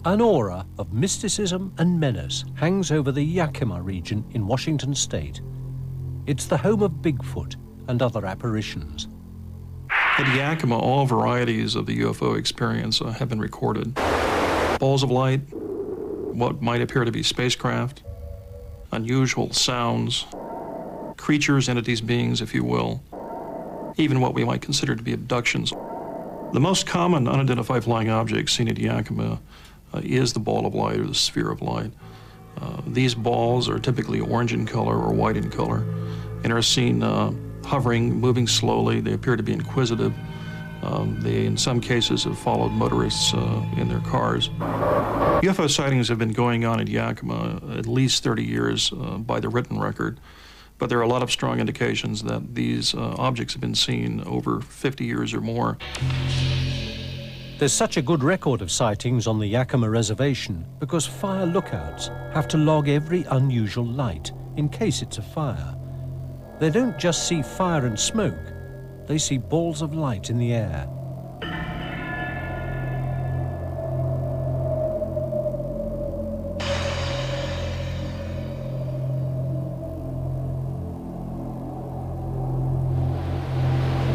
An aura of mysticism and menace hangs over the Yakama region in Washington state. It's the home of Bigfoot and other apparitions. At Yakama, all varieties of the UFO experience have been recorded. Balls of light, what might appear to be spacecraft, unusual sounds, creatures, entities, beings, if you will, even what we might consider to be abductions. The most common unidentified flying object seen at Yakama is the ball of light or the sphere of light. These balls are typically orange in color or white in color and are seen hovering, moving slowly. They appear to be inquisitive. They, in some cases, have followed motorists in their cars. UFO sightings have been going on at Yakama at least 30 years by the written record, but there are a lot of strong indications that these objects have been seen over 50 years or more. There's such a good record of sightings on the Yakama Reservation because fire lookouts have to log every unusual light in case it's a fire. They don't just see fire and smoke, they see balls of light in the air.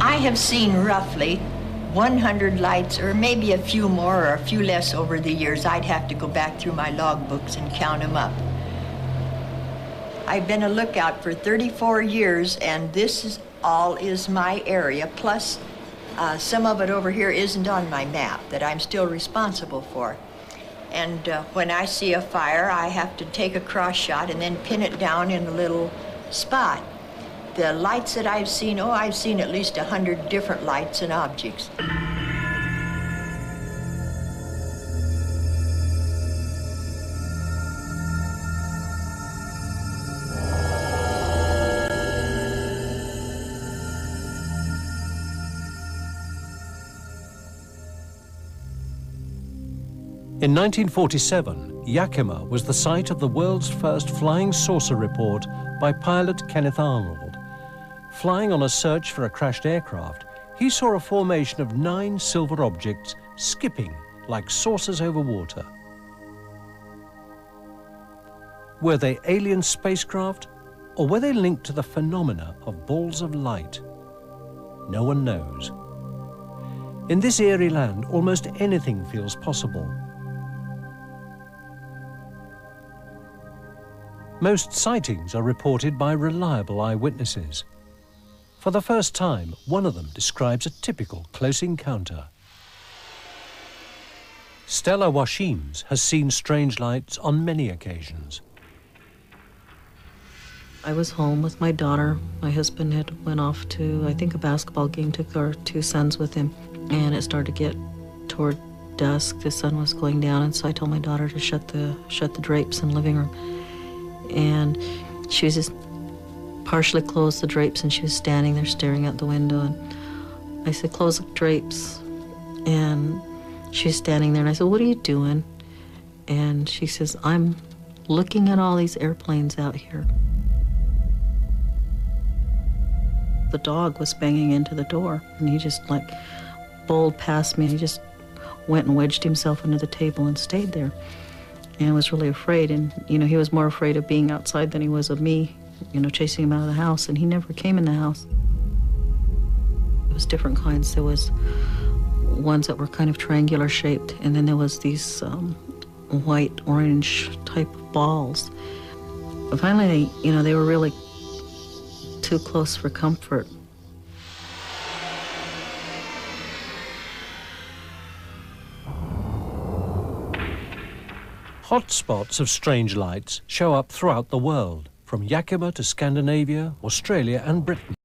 I have seen roughly 100 lights, or maybe a few more or a few less over the years. I'd have to go back through my logbooks and count them up. I've been a lookout for 34 years, and this is my area, plus some of it over here isn't on my map that I'm still responsible for. And when I see a fire, I have to take a cross shot and then pin it down in a little spot. The lights that I've seen, I've seen at least 100 different lights and objects. In 1947, Yakima was the site of the world's first flying saucer report by pilot Kenneth Arnold. Flying on a search for a crashed aircraft, he saw a formation of 9 silver objects skipping like saucers over water. Were they alien spacecraft, or were they linked to the phenomena of balls of light? No one knows. In this eerie land, almost anything feels possible. Most sightings are reported by reliable eyewitnesses. For the first time, one of them describes a typical close encounter. Stella Washims has seen strange lights on many occasions. I was home with my daughter. My husband had went off to, I think, a basketball game, took our 2 sons with him, and it started to get toward dusk. The sun was going down, and so I told my daughter to shut the drapes in the living room. And she was just partially closed the drapes, and she was standing there staring out the window, and I said, "Close the drapes." And she's standing there, and I said, "What are you doing?" And she says, "I'm looking at all these airplanes out here." The dog was banging into the door, and he just like bowled past me, and he just went and wedged himself under the table and stayed there. And I was really afraid, and he was more afraid of being outside than he was of me, chasing him out of the house, and he never came in the house. It was different kinds. There was ones that were kind of triangular shaped, and then there was these white, orange type of balls. But finally, they were really too close for comfort. Hotspots of strange lights show up throughout the world, from Yakima to Scandinavia, Australia and Britain.